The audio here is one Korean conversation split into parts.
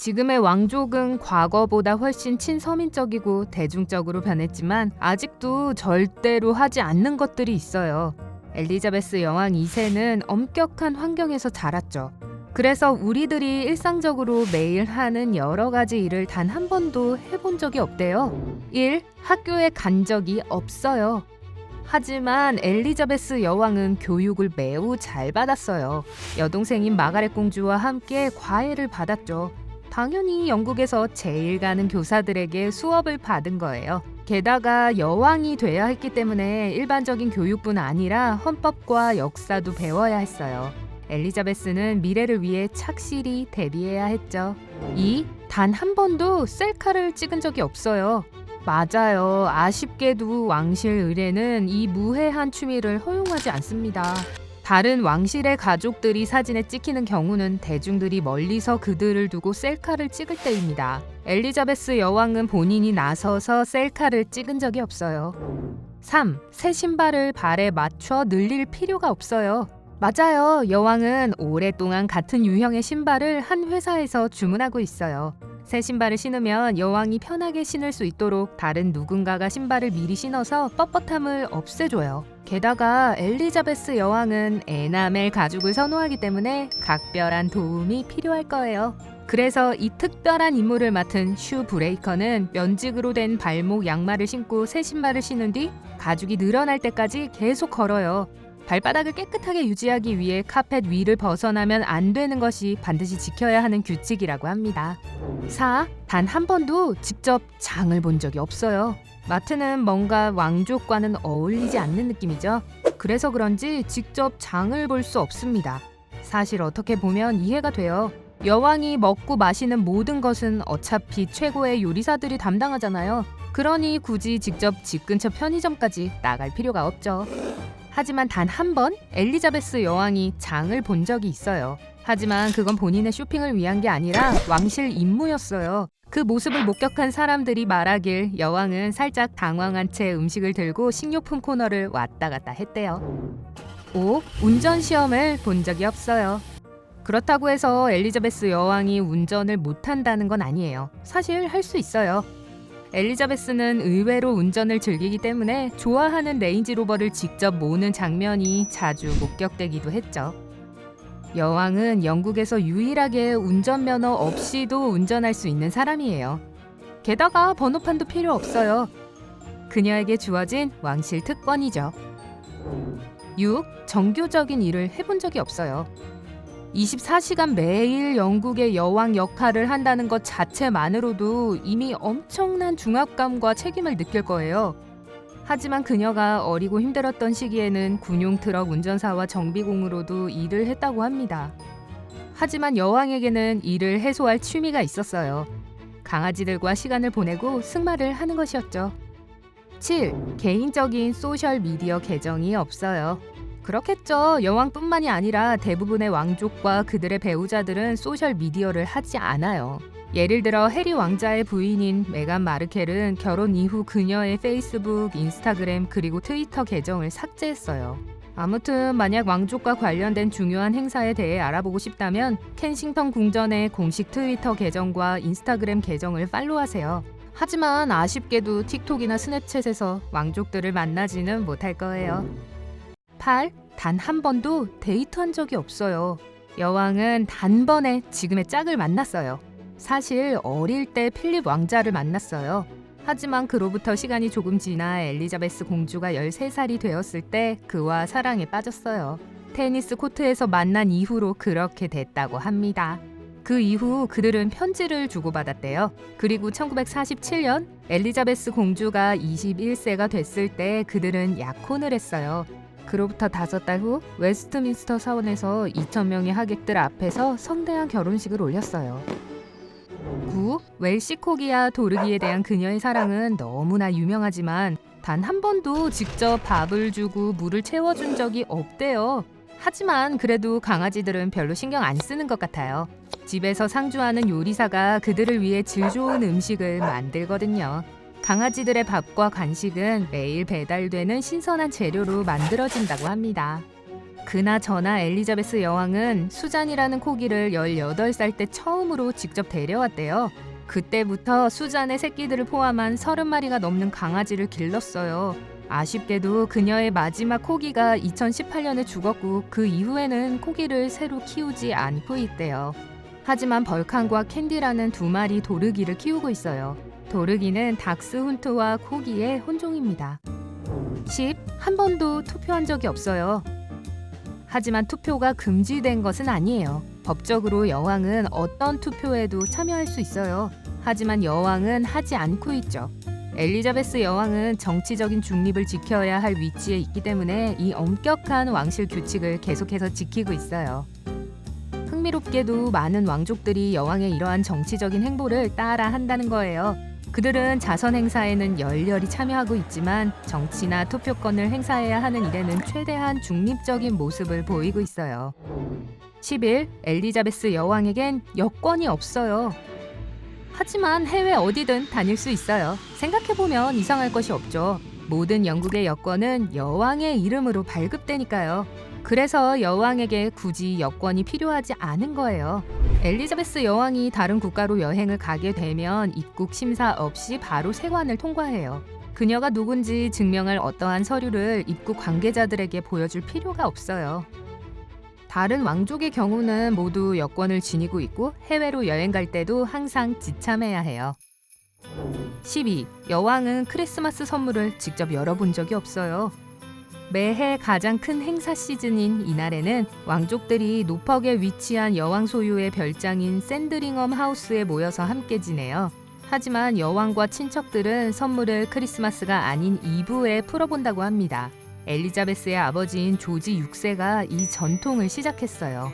지금의 왕족은 과거보다 훨씬 친서민적이고 대중적으로 변했지만 아직도 절대로 하지 않는 것들이 있어요. 엘리자베스 여왕 2세는 엄격한 환경에서 자랐죠. 그래서 우리들이 일상적으로 매일 하는 여러 가지 일을 단 한 번도 해본 적이 없대요. 1. 학교에 간 적이 없어요. 하지만 엘리자베스 여왕은 교육을 매우 잘 받았어요. 여동생인 마가렛 공주와 함께 과외를 받았죠. 당연히 영국에서 제일 가는 교사들에게 수업을 받은 거예요. 게다가 여왕이 돼야 했기 때문에 일반적인 교육뿐 아니라 헌법과 역사도 배워야 했어요. 엘리자베스는 미래를 위해 착실히 대비해야 했죠. 2. 단 한 번도 셀카를 찍은 적이 없어요. 맞아요. 아쉽게도 왕실 의례는 이 무해한 취미를 허용하지 않습니다. 다른 왕실의 가족들이 사진에 찍히는 경우는 대중들이 멀리서 그들을 두고 셀카를 찍을 때입니다. 엘리자베스 여왕은 본인이 나서서 셀카를 찍은 적이 없어요. 3. 새 신발을 발에 맞춰 늘릴 필요가 없어요. 맞아요. 여왕은 오랫동안 같은 유형의 신발을 한 회사에서 주문하고 있어요. 새 신발을 신으면 여왕이 편하게 신을 수 있도록 다른 누군가가 신발을 미리 신어서 뻣뻣함을 없애줘요. 게다가 엘리자베스 여왕은 에나멜 가죽을 선호하기 때문에 각별한 도움이 필요할 거예요. 그래서 이 특별한 임무를 맡은 슈 브레이커는 면직으로 된 발목 양말을 신고 새 신발을 신은 뒤 가죽이 늘어날 때까지 계속 걸어요. 발바닥을 깨끗하게 유지하기 위해 카펫 위를 벗어나면 안 되는 것이 반드시 지켜야 하는 규칙이라고 합니다. 4. 단 한 번도 직접 장을 본 적이 없어요. 마트는 뭔가 왕족과는 어울리지 않는 느낌이죠. 그래서 그런지 직접 장을 볼 수 없습니다. 사실 어떻게 보면 이해가 돼요. 여왕이 먹고 마시는 모든 것은 어차피 최고의 요리사들이 담당하잖아요. 그러니 굳이 직접 집 근처 편의점까지 나갈 필요가 없죠. 하지만 단 한 번 엘리자베스 여왕이 장을 본 적이 있어요. 하지만 그건 본인의 쇼핑을 위한 게 아니라 왕실 임무였어요. 그 모습을 목격한 사람들이 말하길 여왕은 살짝 당황한 채 음식을 들고 식료품 코너를 왔다 갔다 했대요. 5. 운전 시험을 본 적이 없어요. 그렇다고 해서 엘리자베스 여왕이 운전을 못한다는 건 아니에요. 사실 할 수 있어요. 엘리자베스는 의외로 운전을 즐기기 때문에 좋아하는 레인지로버를 직접 모는 장면이 자주 목격되기도 했죠. 여왕은 영국에서 유일하게 운전면허 없이도 운전할 수 있는 사람이에요. 게다가 번호판도 필요 없어요. 그녀에게 주어진 왕실 특권이죠. 6. 정교적인 일을 해본 적이 없어요. 24시간 매일 영국의 여왕 역할을 한다는 것 자체만으로도 이미 엄청난 중압감과 책임을 느낄 거예요. 하지만 그녀가 어리고 힘들었던 시기에는 군용 트럭 운전사와 정비공으로도 일을 했다고 합니다. 하지만 여왕에게는 이를 해소할 취미가 있었어요. 강아지들과 시간을 보내고 승마를 하는 것이었죠. 7. 개인적인 소셜미디어 계정이 없어요. 그렇겠죠. 여왕뿐만이 아니라 대부분의 왕족과 그들의 배우자들은 소셜미디어를 하지 않아요. 예를 들어 해리 왕자의 부인인 메간 마르켈은 결혼 이후 그녀의 페이스북, 인스타그램 그리고 트위터 계정을 삭제했어요. 아무튼 만약 왕족과 관련된 중요한 행사에 대해 알아보고 싶다면 켄싱턴 궁전의 공식 트위터 계정과 인스타그램 계정을 팔로우하세요. 하지만 아쉽게도 틱톡이나 스냅챗에서 왕족들을 만나지는 못할 거예요. 8. 단 한 번도 데이트한 적이 없어요. 여왕은 단번에 지금의 짝을 만났어요. 사실 어릴 때 필립 왕자를 만났어요. 하지만 그로부터 시간이 조금 지나 엘리자베스 공주가 13살이 되었을 때 그와 사랑에 빠졌어요. 테니스 코트에서 만난 이후로 그렇게 됐다고 합니다. 그 이후 그들은 편지를 주고받았대요. 그리고 1947년 엘리자베스 공주가 21세가 됐을 때 그들은 약혼을 했어요. 그로부터 5달 후 웨스트민스터 사원에서 2,000명의 하객들 앞에서 성대한 결혼식을 올렸어요. 9. 웰시코기와 도르기에 대한 그녀의 사랑은 너무나 유명하지만 단 한 번도 직접 밥을 주고 물을 채워준 적이 없대요. 하지만 그래도 강아지들은 별로 신경 안 쓰는 것 같아요. 집에서 상주하는 요리사가 그들을 위해 질 좋은 음식을 만들거든요. 강아지들의 밥과 간식은 매일 배달되는 신선한 재료로 만들어진다고 합니다. 그나저나 엘리자베스 여왕은 수잔이라는 코기를 18살 때 처음으로 직접 데려왔대요. 그때부터 수잔의 새끼들을 포함한 30마리가 넘는 강아지를 길렀어요. 아쉽게도 그녀의 마지막 코기가 2018년에 죽었고 그 이후에는 코기를 새로 키우지 않고 있대요. 하지만 벌칸과 캔디라는 2마리 도르기를 키우고 있어요. 도르기는 닥스훈트와 코기의 혼종입니다. 10. 한 번도 투표한 적이 없어요. 하지만 투표가 금지된 것은 아니에요. 법적으로 여왕은 어떤 투표에도 참여할 수 있어요. 하지만 여왕은 하지 않고 있죠. 엘리자베스 여왕은 정치적인 중립을 지켜야 할 위치에 있기 때문에 이 엄격한 왕실 규칙을 계속해서 지키고 있어요. 흥미롭게도 많은 왕족들이 여왕의 이러한 정치적인 행보를 따라 한다는 거예요. 그들은 자선 행사에는 열렬히 참여하고 있지만 정치나 투표권을 행사해야 하는 일에는 최대한 중립적인 모습을 보이고 있어요. 11. 엘리자베스 여왕에겐 여권이 없어요. 하지만 해외 어디든 다닐 수 있어요. 생각해보면 이상할 것이 없죠. 모든 영국의 여권은 여왕의 이름으로 발급되니까요. 그래서 여왕에게 굳이 여권이 필요하지 않은 거예요. 엘리자베스 여왕이 다른 국가로 여행을 가게 되면 입국 심사 없이 바로 세관을 통과해요. 그녀가 누군지 증명할 어떠한 서류를 입국 관계자들에게 보여줄 필요가 없어요. 다른 왕족의 경우는 모두 여권을 지니고 있고 해외로 여행 갈 때도 항상 지참해야 해요. 12. 여왕은 크리스마스 선물을 직접 열어본 적이 없어요. 매해 가장 큰 행사 시즌인 이날에는 왕족들이 노퍽에 위치한 여왕 소유의 별장인 샌드링엄 하우스에 모여서 함께 지내요. 하지만 여왕과 친척들은 선물을 크리스마스가 아닌 이브에 풀어본다고 합니다. 엘리자베스의 아버지인 조지 6세가 이 전통을 시작했어요.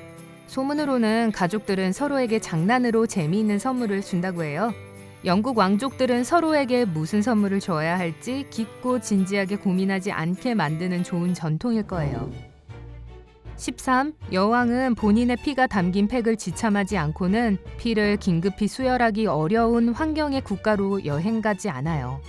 소문으로는 가족들은 서로에게 장난으로 재미있는 선물을 준다고 해요. 영국 왕족들은 서로에게 무슨 선물을 줘야 할지 깊고 진지하게 고민하지 않게 만드는 좋은 전통일 거예요. 13. 여왕은 본인의 피가 담긴 팩을 지참하지 않고는 피를 긴급히 수혈하기 어려운 환경의 국가로 여행 가지 않아요.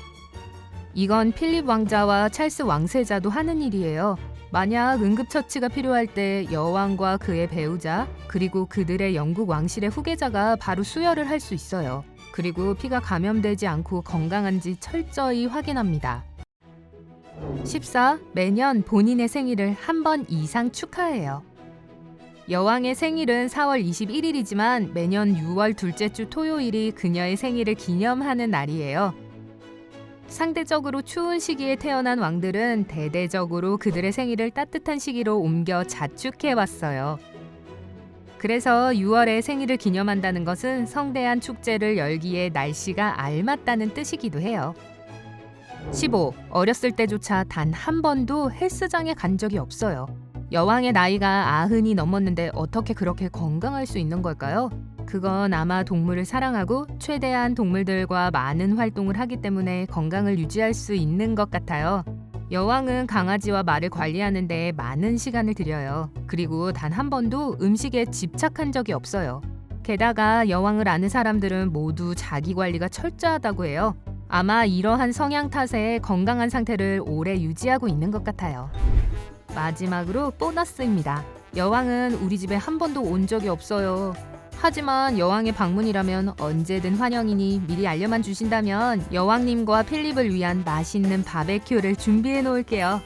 이건 필립 왕자와 찰스 왕세자도 하는 일이에요. 만약 응급처치가 필요할 때 여왕과 그의 배우자 그리고 그들의 영국 왕실의 후계자가 바로 수혈을 할 수 있어요. 그리고 피가 감염되지 않고 건강한지 철저히 확인합니다. 14. 매년 본인의 생일을 한 번 이상 축하해요. 여왕의 생일은 4월 21일이지만 매년 6월 둘째 주 토요일이 그녀의 생일을 기념하는 날이에요. 상대적으로 추운 시기에 태어난 왕들은 대대적으로 그들의 생일을 따뜻한 시기로 옮겨 자축해왔어요. 그래서 6월에 생일을 기념한다는 것은 성대한 축제를 열기에 날씨가 알맞다는 뜻이기도 해요. 15. 어렸을 때조차 단 한 번도 헬스장에 간 적이 없어요. 여왕의 나이가 90이 넘었는데 어떻게 그렇게 건강할 수 있는 걸까요? 그건 아마 동물을 사랑하고 최대한 동물들과 많은 활동을 하기 때문에 건강을 유지할 수 있는 것 같아요. 여왕은 강아지와 말을 관리하는 데 많은 시간을 들여요. 그리고 단 한 번도 음식에 집착한 적이 없어요. 게다가 여왕을 아는 사람들은 모두 자기 관리가 철저하다고 해요. 아마 이러한 성향 탓에 건강한 상태를 오래 유지하고 있는 것 같아요. 마지막으로 보너스입니다. 여왕은 우리 집에 한 번도 온 적이 없어요. 하지만 여왕의 방문이라면 언제든 환영이니 미리 알려만 주신다면 여왕님과 필립을 위한 맛있는 바베큐를 준비해 놓을게요.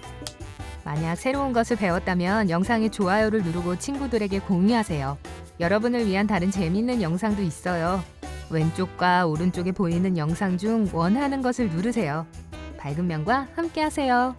만약 새로운 것을 배웠다면 영상에 좋아요를 누르고 친구들에게 공유하세요. 여러분을 위한 다른 재밌는 영상도 있어요. 왼쪽과 오른쪽에 보이는 영상 중 원하는 것을 누르세요. 밝은 면과 함께 하세요.